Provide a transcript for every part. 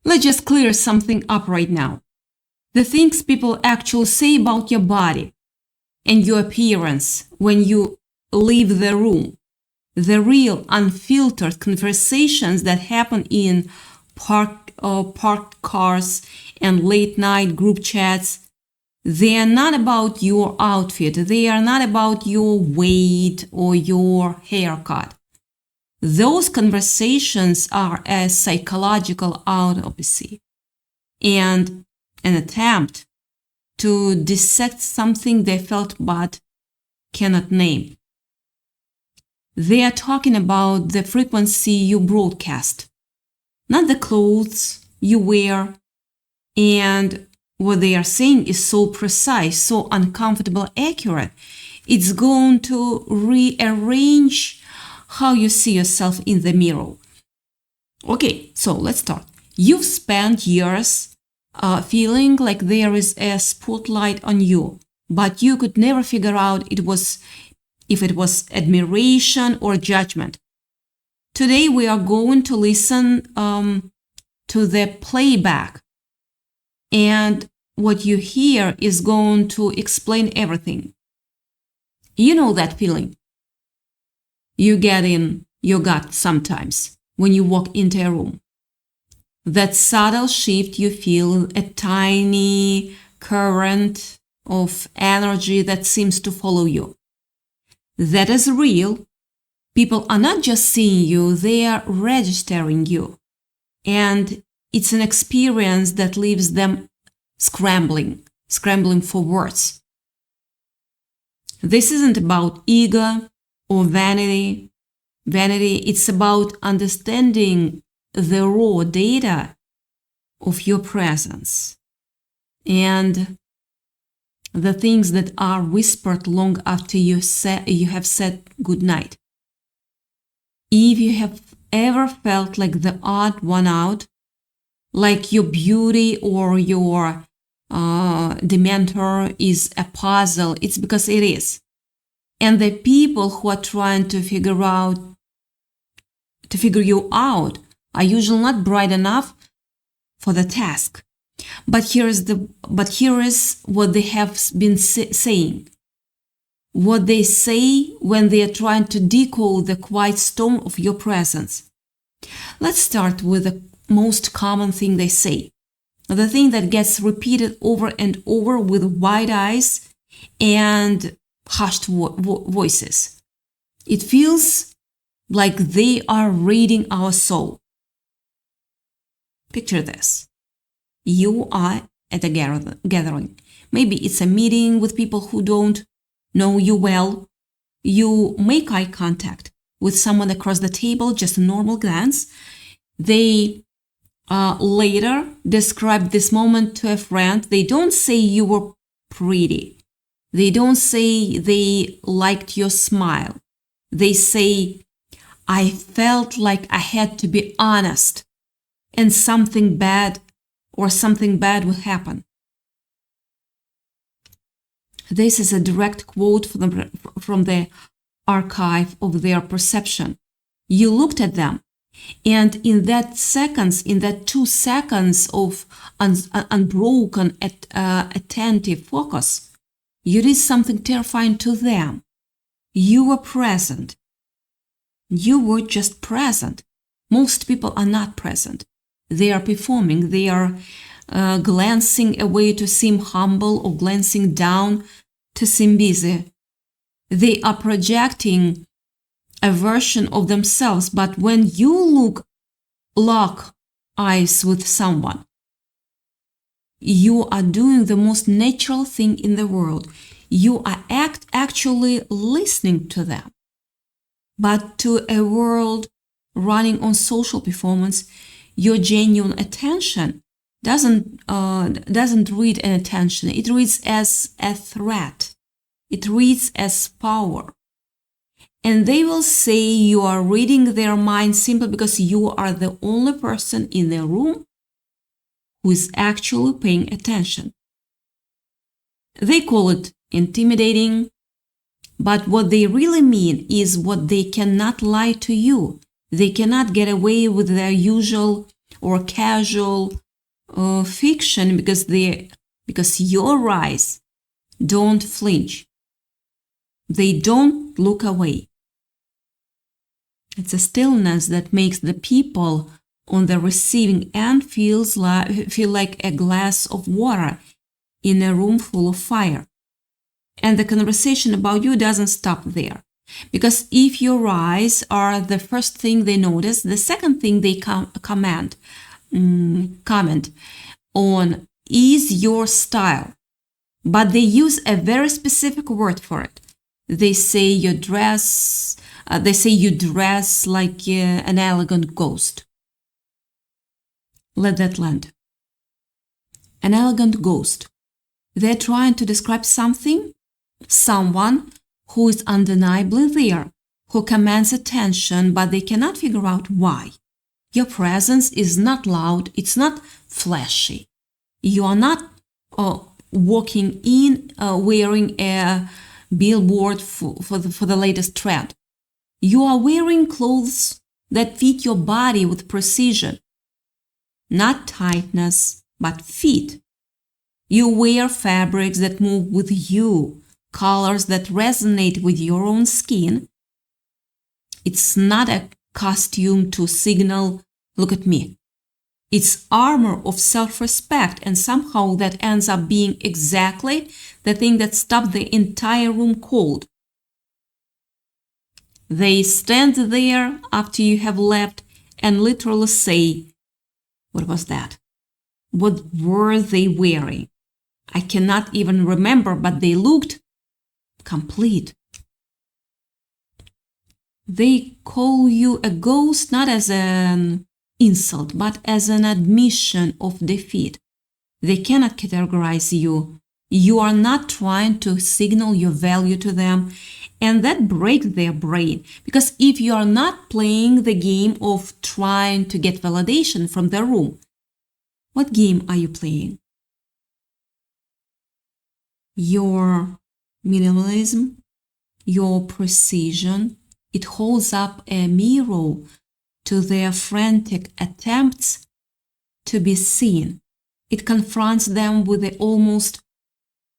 Let's just clear something up right now. The things people actually say about your body and your appearance when you leave the room, the real unfiltered conversations that happen in parked cars and late night group chats, they are not about your outfit. They are not about your weight or your haircut. Those conversations are a psychological autopsy and an attempt to dissect something they felt but cannot name. They are talking about the frequency you broadcast, not the clothes you wear. And what they are saying is so precise, so uncomfortable, accurate. It's going to rearrange how you see yourself in the mirror. Okay, so let's start. You've spent years feeling like there is a spotlight on you, but you could never figure out if it was admiration or judgment. Today we are going to listen to the playback, and what you hear is going to explain everything. You know that feeling you get in your gut sometimes when you walk into a room. That subtle shift you feel, a tiny current of energy that seems to follow you. That is real. People are not just seeing you, they are registering you. And it's an experience that leaves them scrambling for words. This isn't about ego or vanity. It's about understanding the raw data of your presence and the things that are whispered long after you have said goodnight. If you have ever felt like the odd one out, like your beauty or your demeanor is a puzzle, it's because it is. And the people who are trying to figure you out are usually not bright enough for the task. But here is what they have been saying. What they say when they are trying to decode the quiet storm of your presence. Let's start with the most common thing they say. The thing that gets repeated over and over with wide eyes and hushed voices. It feels like they are reading our soul. Picture this. You are at a gathering. Maybe it's a meeting with people who don't know you well. You make eye contact with someone across the table, just a normal glance. They later describe this moment to a friend. They don't say you were pretty. They don't say they liked your smile. They say, I felt like I had to be honest and something bad will happen. This is a direct quote from the archive of their perception. You looked at them, and in that 2 seconds of unbroken, attentive focus, you did something terrifying to them. You were present. You were just present. Most people are not present. They are performing. They are glancing away to seem humble or glancing down to seem busy. They are projecting a version of themselves. But when you lock eyes with someone, you are doing the most natural thing in the world. You are actually listening to them. But to a world running on social performance, your genuine attention doesn't read an attention. It reads as a threat. It reads as power. And they will say you are reading their mind simply because you are the only person in the room who is actually paying attention. They call it intimidating, but what they really mean is what they cannot lie to you. They cannot get away with their usual or casual fiction because your eyes don't flinch. They don't look away. It's a stillness that makes the people on the receiving end feel like a glass of water in a room full of fire. And the conversation about you doesn't stop there. Because if your eyes are the first thing they notice, the second thing they comment on is your style. But they use a very specific word for it. They say you dress like an elegant ghost. Let that land. An elegant ghost. They're trying to describe someone who is undeniably there, who commands attention, but they cannot figure out why. Your presence is not loud, it's not flashy. You are not walking in wearing a billboard for the latest trend. You are wearing clothes that fit your body with precision. Not tightness, but fit. You wear fabrics that move with you, colors that resonate with your own skin. It's not a costume to signal, look at me. It's armor of self-respect, and somehow that ends up being exactly the thing that stopped the entire room cold. They stand there after you have left and literally say, what was that? What were they wearing? I cannot even remember, but they looked complete. They call you a ghost not as an insult, but as an admission of defeat. They cannot categorize you. You are not trying to signal your value to them, and that breaks their brain. Because if you are not playing the game of trying to get validation from the room, what game are you playing? Your minimalism, your precision, it holds up a mirror to their frantic attempts to be seen. It confronts them with the almost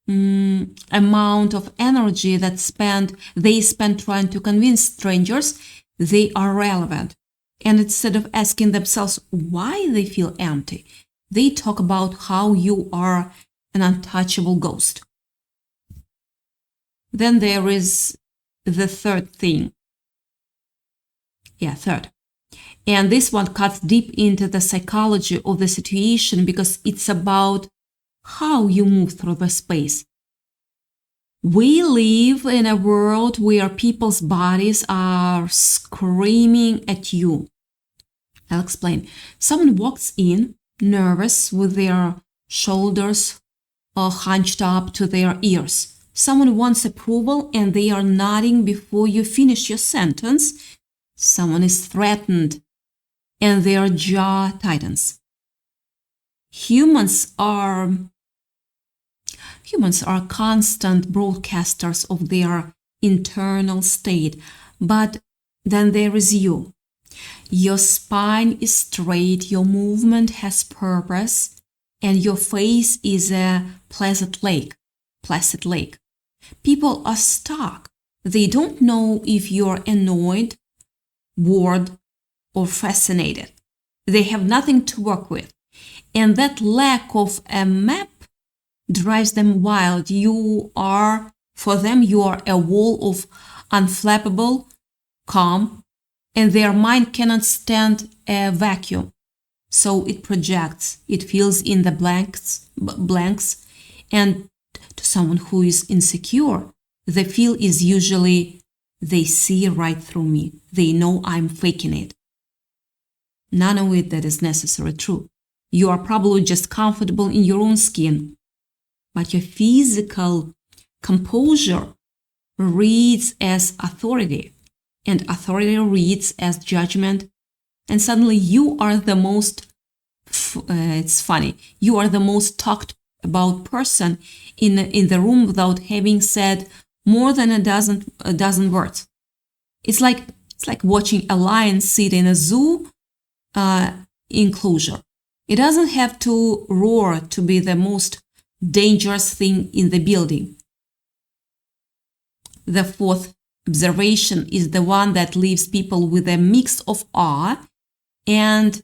amount of energy that they spend trying to convince strangers they are relevant. And instead of asking themselves why they feel empty, they talk about how you are an untouchable ghost. Then there is the third thing. Third. And this one cuts deep into the psychology of the situation because it's about how you move through the space. We live in a world where people's bodies are screaming at you. I'll explain. Someone walks in, nervous, with their shoulders hunched up to their ears. Someone wants approval and they are nodding before you finish your sentence. Someone is threatened and their jaw tightens. Humans are constant broadcasters of their internal state, but then there is you. Your spine is straight, your movement has purpose, and your face is a placid lake. People are stuck. They don't know if you're annoyed, bored, or fascinated. They have nothing to work with. And that lack of a map drives them wild. For them, you are a wall of unflappable calm, and their mind cannot stand a vacuum. So it projects, it fills in the blanks, and to someone who is insecure, the feel is usually, they see right through me. They know I'm faking it. None of it that is necessarily true. You are probably just comfortable in your own skin, but your physical composure reads as authority, and authority reads as judgment, and suddenly you are the most, it's funny, you are the most talked about person in the room without having said more than a dozen words. It's like watching a lion sit in a zoo enclosure. It doesn't have to roar to be the most dangerous thing in the building. The fourth observation is the one that leaves people with a mix of awe and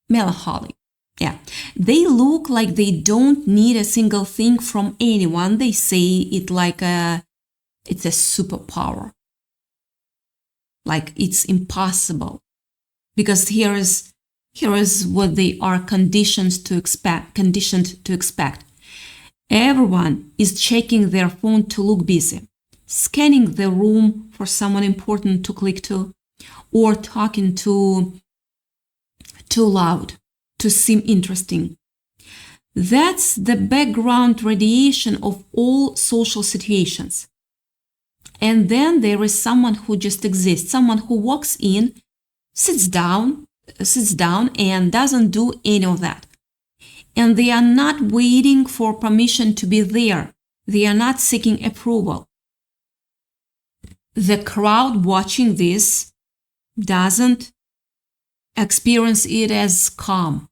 melancholy. Yeah, they look like they don't need a single thing from anyone. They say it like it's a superpower. Like it's impossible. Because here is what they are conditioned to expect. Everyone is checking their phone to look busy, scanning the room for someone important to click to, or talking too loud to seem interesting. That's the background radiation of all social situations. And then there is someone who just exists, someone who walks in, sits down and doesn't do any of that. And they are not waiting for permission to be there. They are not seeking approval. The crowd watching this doesn't experience it as calm.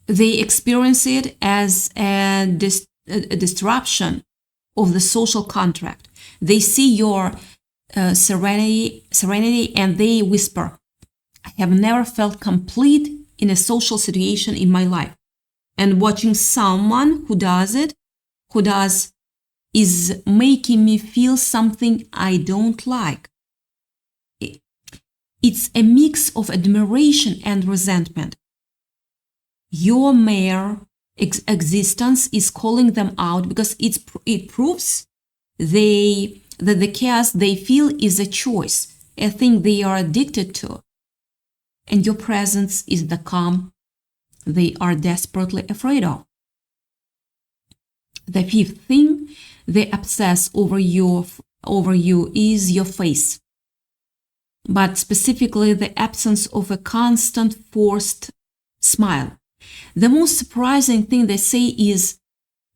They experience it as a disruption of the social contract. They see your serenity and they whisper, I have never felt complete in a social situation in my life. And watching someone who does is making me feel something I don't like. It's a mix of admiration and resentment. Your mere existence is calling them out because it proves that the chaos they feel is a choice, a thing they are addicted to. And your presence is the calm they are desperately afraid of. The fifth thing they obsess over you is your face, but specifically the absence of a constant forced smile. The most surprising thing they say is,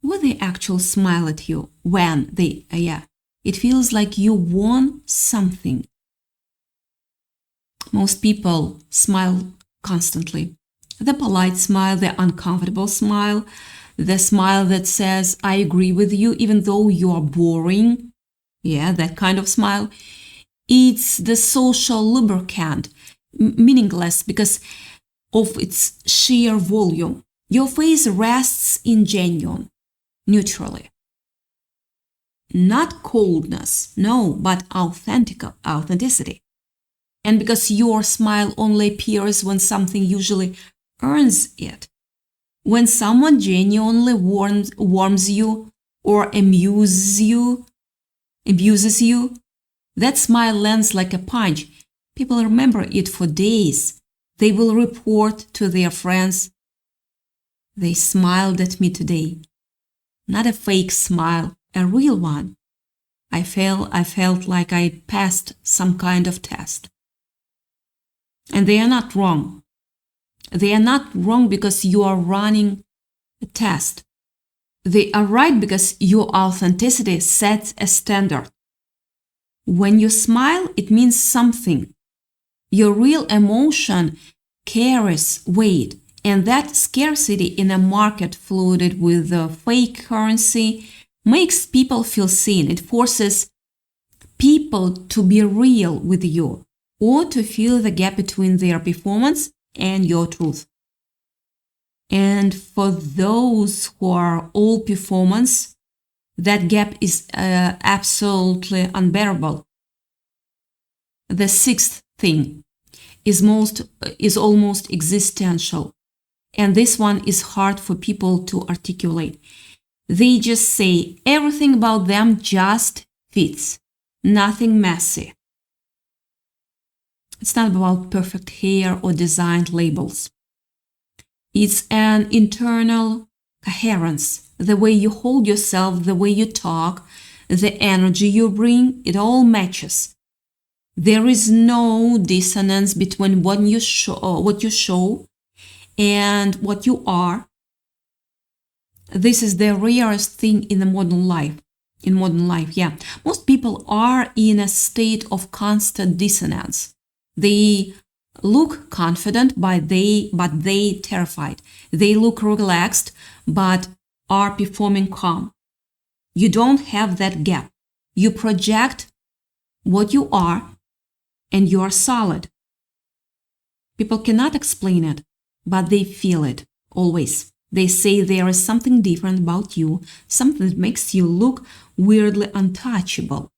will they actually smile at you when they, it feels like you won something. Most people smile constantly. The polite smile, the uncomfortable smile, the smile that says, I agree with you even though you are boring. Yeah, that kind of smile. It's the social lubricant, meaningless because of its sheer volume. Your face rests in genuine, neutrally. Not coldness, no, but authenticity. And because your smile only appears when something usually earns it. When someone genuinely warms you or amuses you, that smile lands like a punch. People remember it for days. They will report to their friends, they smiled at me today. Not a fake smile, a real one. I felt like I passed some kind of test. And they are not wrong. They are not wrong because you are running a test. They are right because your authenticity sets a standard. When you smile, it means something. Your real emotion carries weight, and that scarcity in a market flooded with fake currency makes people feel seen. It forces people to be real with you or to feel the gap between their performance and your truth. And for those who are all performance, that gap is absolutely unbearable. The sixth thing is almost existential, and this one is hard for people to articulate. They just say everything about them just fits, nothing messy. It's not about perfect hair or designed labels. It's an internal coherence, the way you hold yourself, the way you talk, the energy you bring, it all matches. There is no dissonance between what you show and what you are. This is the rarest thing in the modern life. Most people are in a state of constant dissonance. They look confident, but they terrified. They look relaxed, but are performing calm. You don't have that gap. You project what you are, and you are solid. People cannot explain it, but they feel it always. They say there is something different about you, something that makes you look weirdly untouchable.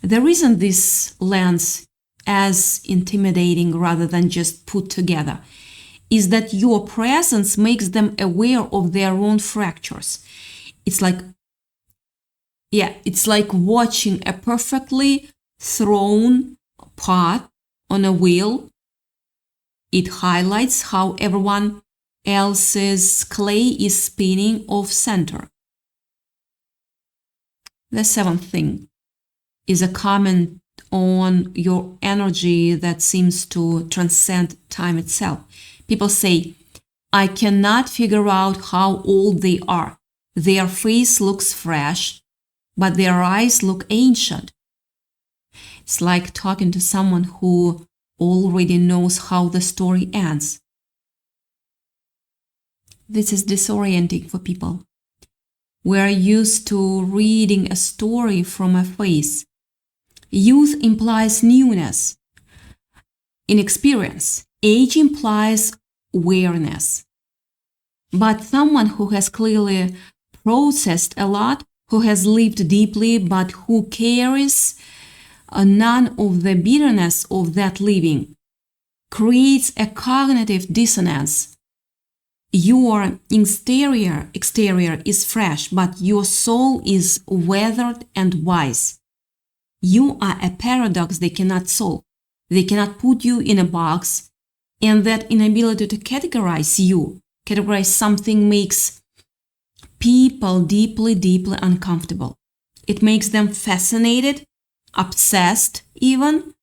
The reason this lands as intimidating rather than just put together is that your presence makes them aware of their own fractures. It's like watching a perfectly thrown pot on a wheel. It highlights how everyone else's clay is spinning off center. The seventh thing is a comment on your energy that seems to transcend time itself. People say, I cannot figure out how old they are. Their face looks fresh, but their eyes look ancient. It's like talking to someone who already knows how the story ends. This is disorienting for people. We're used to reading a story from a face. Youth implies newness. Inexperience. Age implies awareness. But someone who has clearly processed a lot, who has lived deeply, but who carries none of the bitterness of that living, creates a cognitive dissonance. Your exterior is fresh, but your soul is weathered and wise. You are a paradox they cannot solve. They cannot put you in a box, and that inability to categorize something makes people deeply, deeply uncomfortable. It makes them fascinated, obsessed even,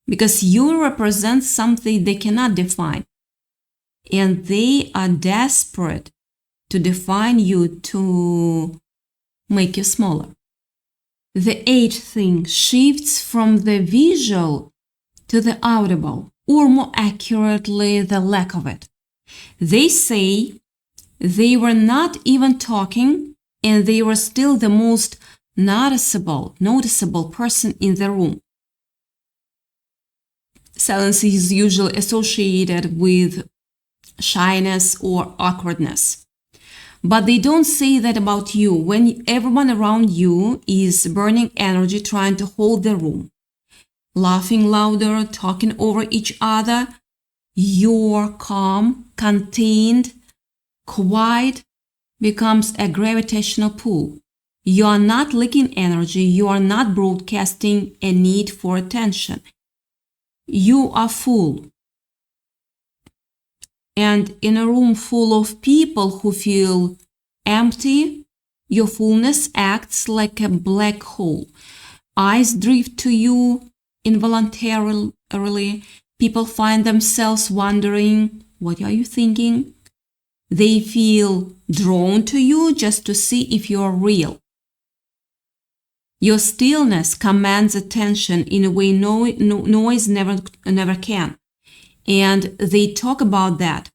because you represent something they cannot define. And they are desperate to define you, to make you smaller. The eighth thing shifts from the visual to the audible, or more accurately, the lack of it. They say they were not even talking, and they were still the most noticeable person in the room. Silence is usually associated with shyness or awkwardness. But they don't say that about you when everyone around you is burning energy trying to hold the room, laughing louder, talking over each other. Your calm, contained, quiet becomes a gravitational pull. You are not leaking energy. You are not broadcasting a need for attention. You are full. And in a room full of people who feel empty, your fullness acts like a black hole. Eyes drift to you involuntarily. People find themselves wondering, what are you thinking? They feel drawn to you just to see if you are real. Your stillness commands attention in a way noise never can. And they talk about that,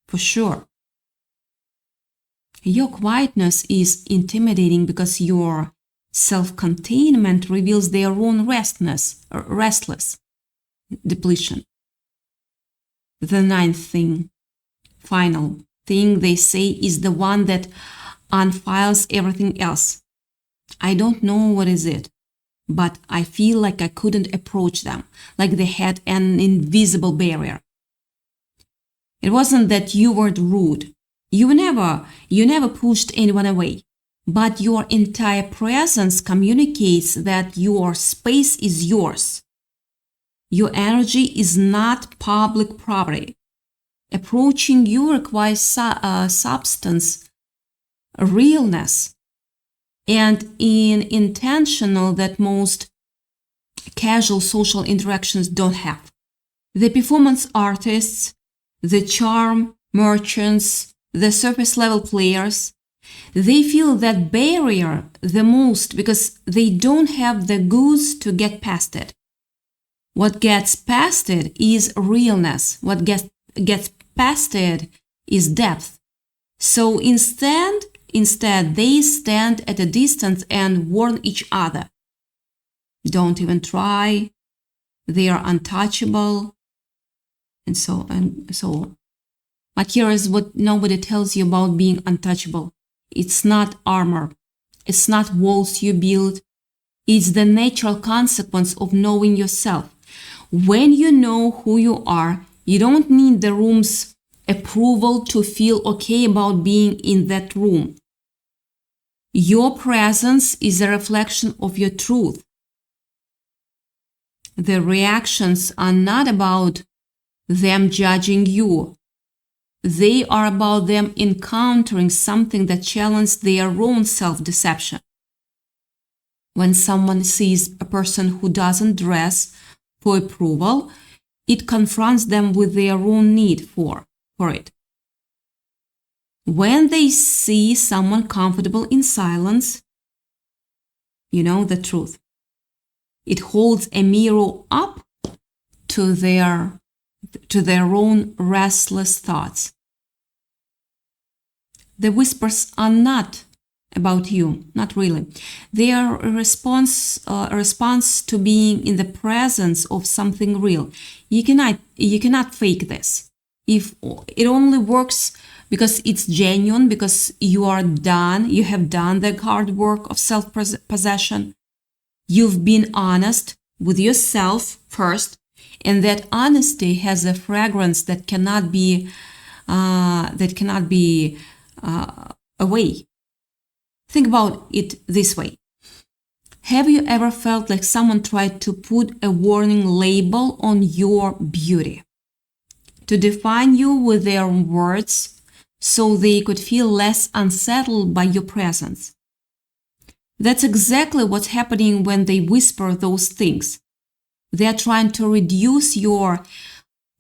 for sure. Your quietness is intimidating because your self-containment reveals their own restless depletion. The ninth thing, final thing they say is the one that unfiles everything else. I don't know what is it, but I feel like I couldn't approach them, like they had an invisible barrier. It wasn't that you were rude. You never pushed anyone away, but your entire presence communicates that your space is yours. Your energy is not public property. Approaching you requires substance, realness, and intentional that most casual social interactions don't have. The performance artists, the charm merchants, the surface level players, they feel that barrier the most because they don't have the goods to get past it. What gets past it is realness. What gets past it is depth. So instead, they stand at a distance and warn each other. Don't even try. They are untouchable. And so on. But here is what nobody tells you about being untouchable. It's not armor. It's not walls you build. It's the natural consequence of knowing yourself. When you know who you are, you don't need the room's approval to feel okay about being in that room. Your presence is a reflection of your truth. The reactions are not about them judging you. They are about them encountering something that challenges their own self-deception. When someone sees a person who doesn't dress for approval, it confronts them with their own need for it. When they see someone comfortable in silence, you know the truth. It holds a mirror up to their own restless thoughts. The whispers are not about you, not really. They are a response to being in the presence of something real. You cannot fake this. If it only works because it's genuine, because you have done the hard work of self-possession. You've been honest with yourself first, and that honesty has a fragrance that cannot be away. Think about it this way. Have you ever felt like someone tried to put a warning label on your beauty? To define you with their words so they could feel less unsettled by your presence? That's exactly what's happening when they whisper those things. They're trying to reduce your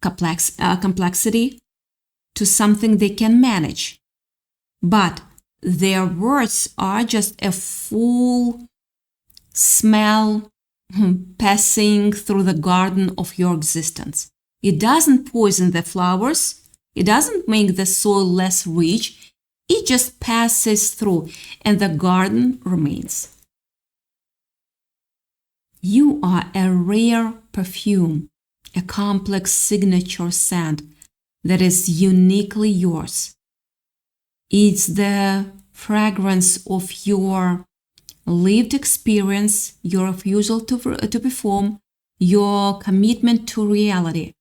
complexity to something they can manage. But their words are just a full smell passing through the garden of your existence. It doesn't poison the flowers. It doesn't make the soil less rich. It just passes through, and the garden remains. You are a rare perfume, a complex signature scent that is uniquely yours. It's the fragrance of your lived experience, your refusal to perform, your commitment to reality.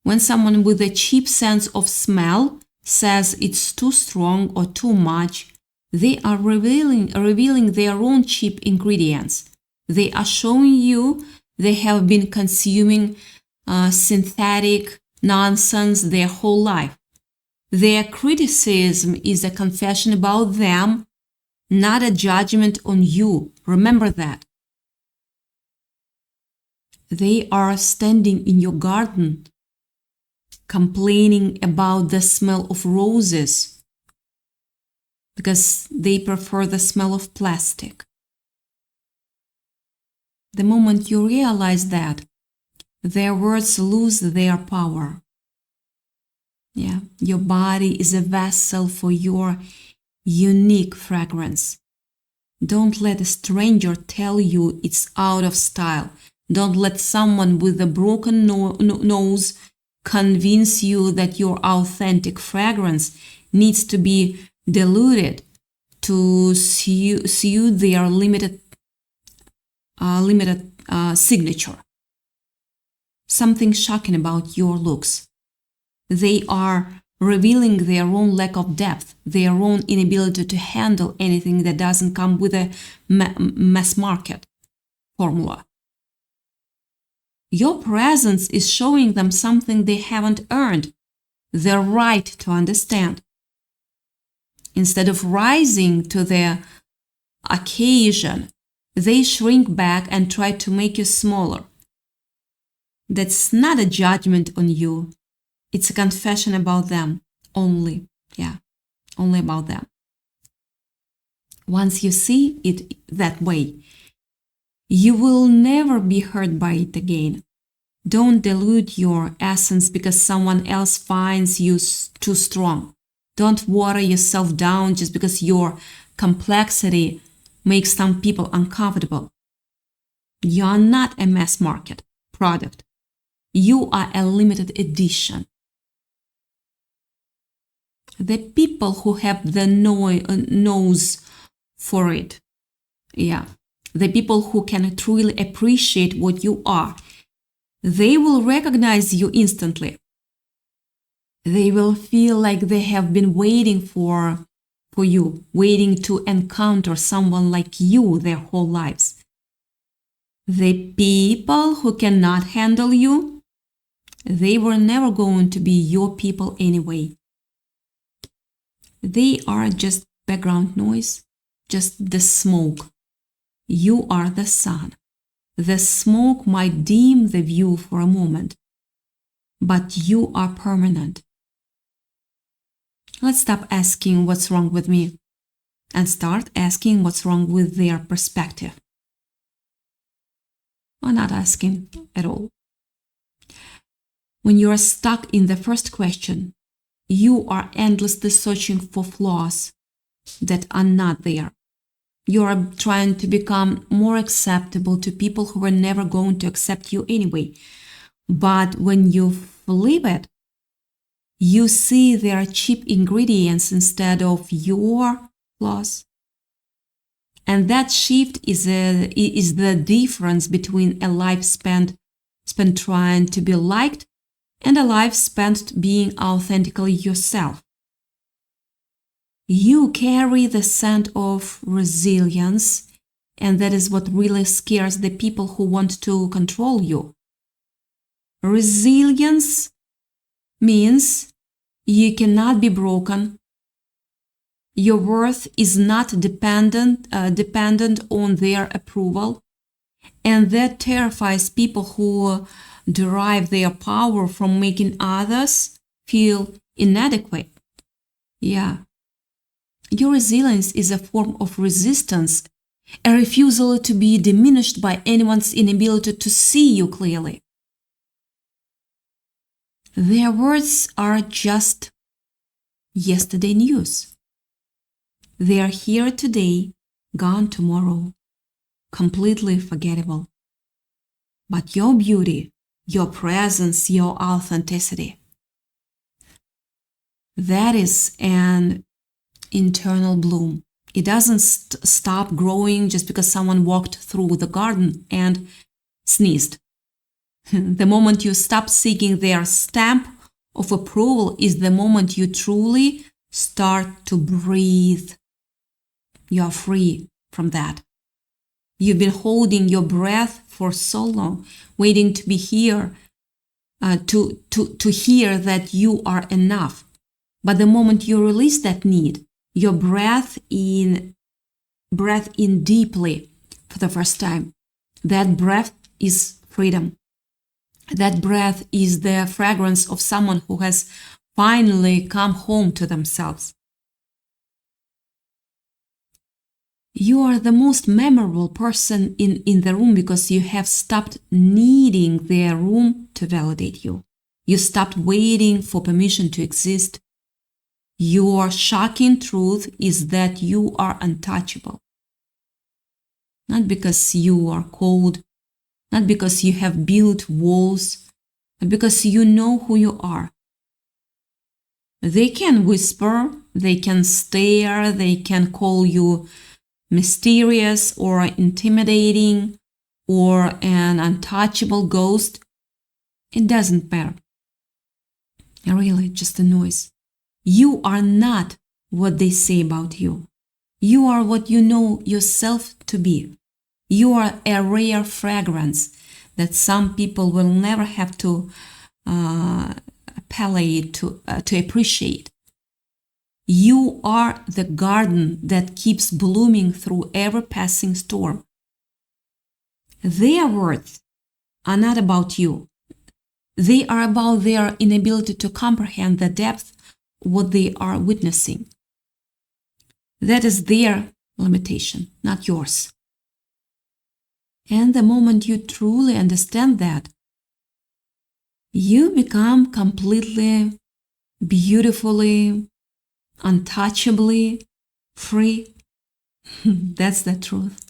When someone with a cheap sense of smell says it's too strong or too much, they are revealing their own cheap ingredients. They are showing you they have been consuming synthetic nonsense their whole life. Their criticism is a confession about them, not a judgment on you. Remember that. They are standing in your garden, complaining about the smell of roses because they prefer the smell of plastic. The moment you realize that, their words lose their power. Yeah, your body is a vessel for your unique fragrance. Don't let a stranger tell you it's out of style. Don't let someone with a broken nose convince you that your authentic fragrance needs to be diluted to suit their limited signature. Something shocking about your looks. They are revealing their own lack of depth, their own inability to handle anything that doesn't come with a mass market formula. Your presence is showing them something they haven't earned, their right to understand. Instead of rising to the occasion, they shrink back and try to make you smaller. That's not a judgment on you. It's a confession about them only. Yeah, only about them. Once you see it that way, You will never be hurt by it again. Don't dilute your essence because someone else finds you too strong. Don't water yourself down just because your complexity makes some people uncomfortable. You're not a mass market product. You are a limited edition. The people who have the nose for it, the people who can truly appreciate what you are, they will recognize you instantly. They will feel like they have been waiting for you, waiting to encounter someone like you their whole lives. The people who cannot handle you, they were never going to be your people anyway. They are just background noise, just the smoke. You are the sun. The smoke might dim the view for a moment, but you are permanent. Let's stop asking what's wrong with me and start asking what's wrong with their perspective. Or not asking at all. When you are stuck in the first question, you are endlessly searching for flaws that are not there. You are trying to become more acceptable to people who are never going to accept you anyway. But when you flip it, you see their cheap ingredients instead of your flaws. And that shift is the difference between a life spent trying to be liked and a life spent being authentically yourself. You carry the scent of resilience, and that is what really scares the people who want to control you. Resilience means you cannot be broken. Your worth is not dependent on their approval, and that terrifies people who derive their power from making others feel inadequate. Your resilience is a form of resistance, a refusal to be diminished by anyone's inability to see you clearly. Their words are just yesterday news. They are here today, gone tomorrow, completely forgettable. But your beauty, your presence, your authenticity, that is an internal bloom. It doesn't stop growing just because someone walked through the garden and sneezed. The moment you stop seeking their stamp of approval is the moment you truly start to breathe. You are free from that. You've been holding your breath for so long, waiting to be here, to hear that you are enough. But the moment you release that need, your breath in deeply for the first time. That breath is freedom. That breath is the fragrance of someone who has finally come home to themselves. You are the most memorable person in the room because you have stopped needing the room to validate you. You stopped waiting for permission to exist. Your shocking truth is that you are untouchable. Not because you are cold, not because you have built walls, but because you know who you are. They can whisper, they can stare, they can call you mysterious or intimidating or an untouchable ghost. It doesn't matter. Really, just a noise. You are not what they say about you. You are what you know yourself to be. You are a rare fragrance that some people will never have to palate to appreciate. You are the garden that keeps blooming through every passing storm. Their words are not about you. They are about their inability to comprehend the depth of what they are witnessing. That is their limitation, not yours. And the moment you truly understand that, you become completely, beautifully, untouchably free. That's the truth.